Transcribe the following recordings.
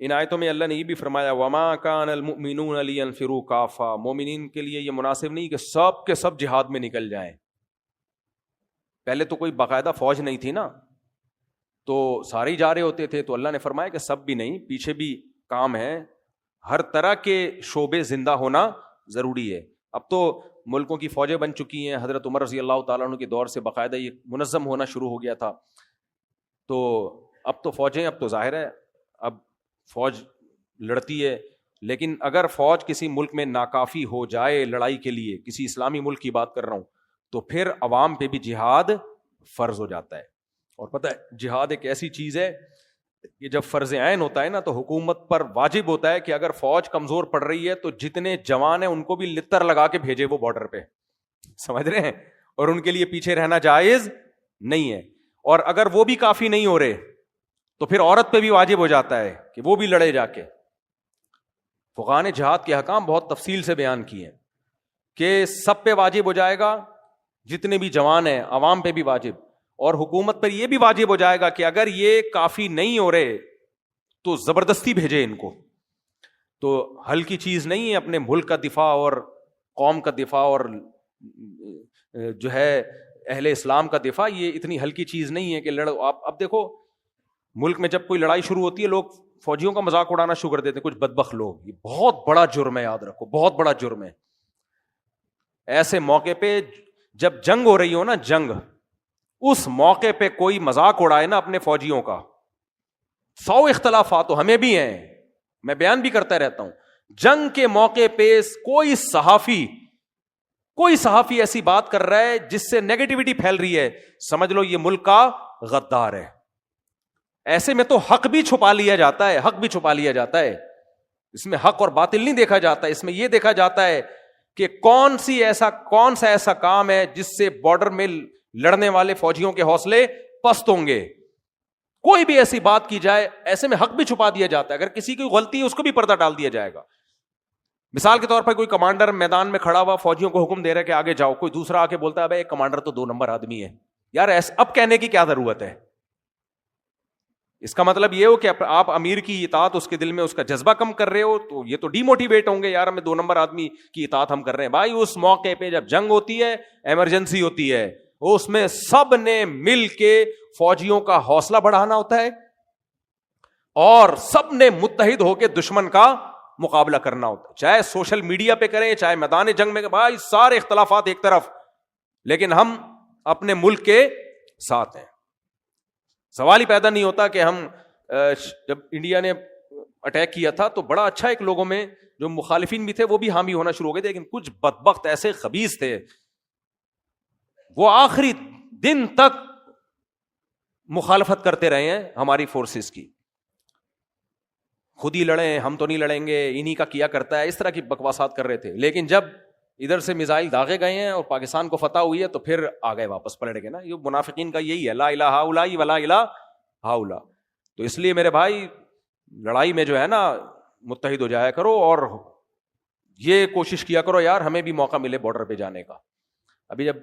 ان آیتوں میں اللہ نے یہ بھی فرمایا وما کان المؤمنون لینفروا کافہ، مومنین کے لیے یہ مناسب نہیں کہ سب کے سب جہاد میں نکل جائیں. پہلے تو کوئی باقاعدہ فوج نہیں تھی نا، تو سارے ہی جا رہے ہوتے تھے. تو اللہ نے فرمایا کہ سب بھی نہیں، پیچھے بھی کام ہے، ہر طرح کے شعبے زندہ ہونا ضروری ہے. اب تو ملکوں کی فوجیں بن چکی ہیں، حضرت عمر رضی اللہ تعالیٰ عنہ کے دور سے باقاعدہ یہ منظم ہونا شروع ہو گیا تھا. تو اب تو فوجیں، اب تو ظاہر ہے اب فوج لڑتی ہے. لیکن اگر فوج کسی ملک میں ناکافی ہو جائے لڑائی کے لیے، کسی اسلامی ملک کی بات کر رہا ہوں، تو پھر عوام پہ بھی جہاد فرض ہو جاتا ہے. اور پتہ ہے جہاد ایک ایسی چیز ہے کہ جب فرض عین ہوتا ہے نا تو حکومت پر واجب ہوتا ہے کہ اگر فوج کمزور پڑ رہی ہے تو جتنے جوان ہیں ان کو بھی لتر لگا کے بھیجے وہ بارڈر پہ، سمجھ رہے ہیں، اور ان کے لیے پیچھے رہنا جائز نہیں ہے. اور اگر وہ بھی کافی نہیں ہو رہے تو پھر عورت پہ بھی واجب ہو جاتا ہے کہ وہ بھی لڑے جا کے. فقہاء نے جہاد کے احکام بہت تفصیل سے بیان کیے ہیں کہ سب پہ واجب ہو جائے گا، جتنے بھی جوان ہیں، عوام پہ بھی واجب، اور حکومت پر یہ بھی واجب ہو جائے گا کہ اگر یہ کافی نہیں ہو رہے تو زبردستی بھیجے ان کو. تو ہلکی چیز نہیں ہے اپنے ملک کا دفاع اور قوم کا دفاع اور جو ہے اہل اسلام کا دفاع، یہ اتنی ہلکی چیز نہیں ہے کہ لڑو. آپ اب دیکھو ملک میں جب کوئی لڑائی شروع ہوتی ہے لوگ فوجیوں کا مذاق اڑانا شروع کر دیتے ہیں، کچھ بدبخت لوگ. یہ بہت بڑا جرم ہے، یاد رکھو بہت بڑا جرم ہے. ایسے موقع پہ جب جنگ ہو رہی ہو نا، جنگ، اس موقع پہ کوئی مذاق اڑائے نا اپنے فوجیوں کا، 100 اختلافات تو ہمیں بھی ہیں، میں بیان بھی کرتا رہتا ہوں. جنگ کے موقع پہ کوئی صحافی ایسی بات کر رہا ہے جس سے نیگیٹیوٹی پھیل رہی ہے، سمجھ لو یہ ملک کا غدار ہے. ایسے میں تو حق بھی چھپا لیا جاتا ہے، حق بھی چھپا لیا جاتا ہے. اس میں حق اور باطل نہیں دیکھا جاتا، اس میں یہ دیکھا جاتا ہے کہ کون سا ایسا کام ہے جس سے بارڈر میں لڑنے والے فوجیوں کے حوصلے پست ہوں گے. کوئی بھی ایسی بات کی جائے، ایسے میں حق بھی چھپا دیا جاتا ہے. اگر کسی کی غلطی ہے اس کو بھی پردہ ڈال دیا جائے گا. مثال کے طور پر کوئی کمانڈر میدان میں کھڑا ہوا فوجیوں کو حکم دے رہا ہے کہ آگے جاؤ، کوئی دوسرا آ کے بولتا ہے ایک کمانڈر تو 2 نمبر آدمی ہے. یار اب کہنے کی کیا ضرورت ہے؟ اس کا مطلب یہ ہو کہ آپ امیر کی اطاعت اس کے دل میں اس کا جذبہ کم کر رہے ہو، تو یہ تو ڈی موٹیویٹ ہوں گے، یار ہمیں 2 نمبر آدمی کی اطاعت ہم کر رہے ہیں. بھائی اس موقع پہ جب جنگ ہوتی ہے، ایمرجنسی ہوتی ہے، اس میں سب نے مل کے فوجیوں کا حوصلہ بڑھانا ہوتا ہے اور سب نے متحد ہو کے دشمن کا مقابلہ کرنا ہوتا ہے. چاہے سوشل میڈیا پہ کریں، چاہے میدان جنگ میں، بھائی سارے اختلافات ایک طرف، لیکن ہم اپنے ملک کے ساتھ ہیں. سوال ہی پیدا نہیں ہوتا کہ ہم جب انڈیا نے اٹیک کیا تھا تو بڑا اچھا ایک لوگوں میں جو مخالفین بھی تھے وہ بھی حامی ہونا شروع ہو گئے تھے، لیکن کچھ بدبخت ایسے خبیث تھے وہ آخری دن تک مخالفت کرتے رہے ہیں ہماری فورسز کی. خود ہی لڑیں، ہم تو نہیں لڑیں گے، انہی کا کیا کرتا ہے، اس طرح کی بکواسات کر رہے تھے. لیکن جب ادھر سے میزائل داغے گئے ہیں اور پاکستان کو فتح ہوئی ہے تو پھر آ گئے واپس پلٹ گئے نا. یہ منافقین کا یہی ہے، لا الہ ہؤلاء ولا الہ ہؤلاء. تو اس لیے میرے بھائی لڑائی میں جو ہے نا متحد ہو جایا کرو اور یہ کوشش کیا کرو یار ہمیں بھی موقع ملے بارڈر پہ جانے کا. ابھی جب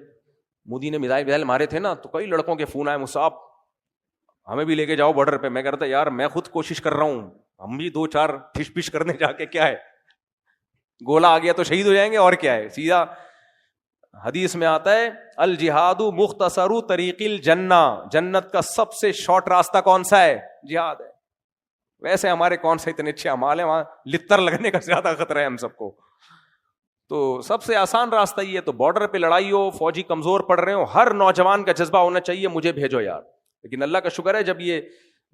مودی نے میزائل مارے تھے نا تو کئی لڑکوں کے فون آئے، مصعب ہمیں بھی لے کے جاؤ بارڈر پہ. میں کہتا یار میں خود کوشش کر رہا ہوں، ہم بھی 2-4 ٹھش پش کرنے جا کے کیا ہے، گولا آ گیا تو شہید ہو جائیں گے اور کیا ہے. سیدھا حدیث میں آتا ہے الجہاد مختصر طریق الجنہ، جنت کا سب سے شارٹ راستہ کون سا ہے؟ جہاد ہے. ویسے ہمارے کون سے اتنے اچھے اعمال ہیں، وہاں لتر لگنے کا زیادہ خطرہ ہے ہم سب کو. تو سب سے آسان راستہ یہ ہے. تو بارڈر پہ لڑائی ہو، فوجی کمزور پڑ رہے ہو، ہر نوجوان کا جذبہ ہونا چاہیے مجھے بھیجو یار. لیکن اللہ کا شکر ہے جب یہ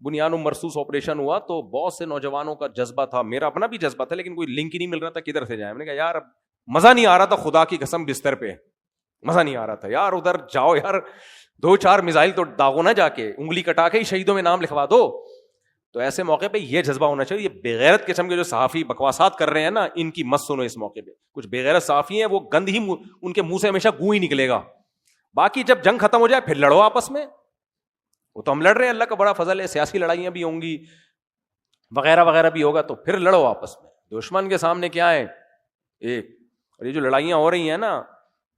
بنیاد مرصوص آپریشن ہوا تو بہت سے نوجوانوں کا جذبہ تھا، میرا اپنا بھی جذبہ تھا، لیکن کوئی لنک ہی نہیں مل رہا تھا کدھر سے جائیں. میں نے کہا یار مزہ نہیں آ رہا تھا، خدا کی قسم بستر پہ مزہ نہیں آ رہا تھا یار. ادھر جاؤ یار 2-4 میزائل تو داغو نہ، جا کے انگلی کٹا کے ہی شہیدوں میں نام لکھوا دو. تو ایسے موقع پہ یہ جذبہ ہونا چاہیے. یہ بےغیرت قسم کے جو صحافی بکواسات کر رہے ہیں نا، ان کی مت سنو. اس موقع پہ کچھ بےغیرت صحافی ہیں، وہ گند ہی ان کے منہ سے ہمیشہ گوں ہی نکلے گا. باقی جب جنگ ختم ہو جائے پھر لڑو آپس میں. وہ تو ہم لڑ رہے ہیں، اللہ کا بڑا فضل ہے، سیاسی لڑائیاں بھی ہوں گی وغیرہ وغیرہ بھی ہوگا، تو پھر لڑو آپس میں. دشمن کے سامنے کیا ہے ایک. اور یہ جو لڑائیاں ہو رہی ہیں نا،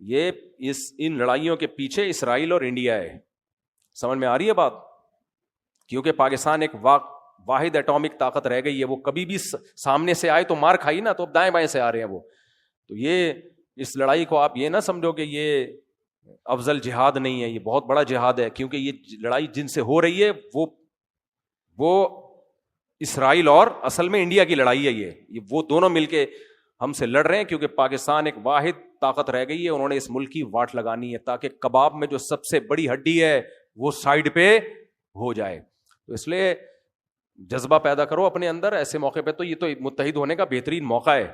یہ ان لڑائیوں کے پیچھے اسرائیل اور انڈیا ہے. سمجھ میں آ رہی ہے بات؟ کیونکہ پاکستان ایک واحد ایٹامک طاقت رہ گئی ہے، وہ کبھی بھی سامنے سے آئے تو مار کھائی نا، تو اب دائیں بائیں سے آ رہے ہیں وہ. تو یہ اس لڑائی کو آپ یہ نہ سمجھو کہ یہ افضل جہاد نہیں ہے، یہ بہت بڑا جہاد ہے، کیونکہ یہ لڑائی جن سے ہو رہی ہے وہ اسرائیل اور اصل میں انڈیا کی لڑائی ہے. یہ وہ دونوں مل کے ہم سے لڑ رہے ہیں، کیونکہ پاکستان ایک واحد طاقت رہ گئی ہے، انہوں نے اس ملک کی واٹ لگانی ہے تاکہ کباب میں جو سب سے بڑی ہڈی ہے وہ سائڈ پہ ہو جائے. تو اس لیے جذبہ پیدا کرو اپنے اندر ایسے موقع پہ. تو یہ تو متحد ہونے کا بہترین موقع ہے.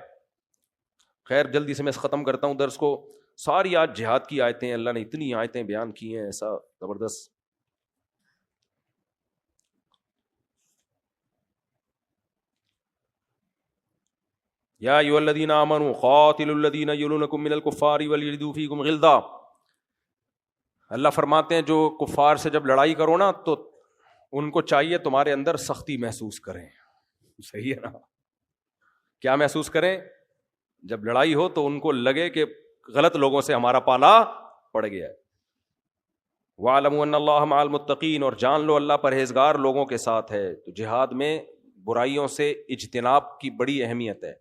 خیر جلدی سے میں ختم کرتا ہوں درس کو. ساری آج جہاد کی آیتیں، اللہ نے اتنی آیتیں بیان کی ہیں ایسا زبردست. یا ایھا الذین آمنوا قاتلوا الذین یلونکم من الکفار ولیجدوا فیکم غلظہ. اللہ فرماتے ہیں جو کفار سے جب لڑائی کرو نا تو ان کو چاہیے تمہارے اندر سختی محسوس کریں. صحیح ہے نا؟ کیا محسوس کریں؟ جب لڑائی ہو تو ان کو لگے کہ غلط لوگوں سے ہمارا پالا پڑ گیا ہے. وَاعْلَمُوا أَنَّ اللَّهَ مَعَ الْمُتَّقِينَ، اور جان لو اللہ پرہیزگار لوگوں کے ساتھ ہے. تو جہاد میں برائیوں سے اجتناب کی بڑی اہمیت ہے.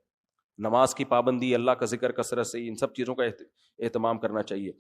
نماز کی پابندی، اللہ کا ذکر کثرت سے، ان سب چیزوں کا اہتمام کرنا چاہیے.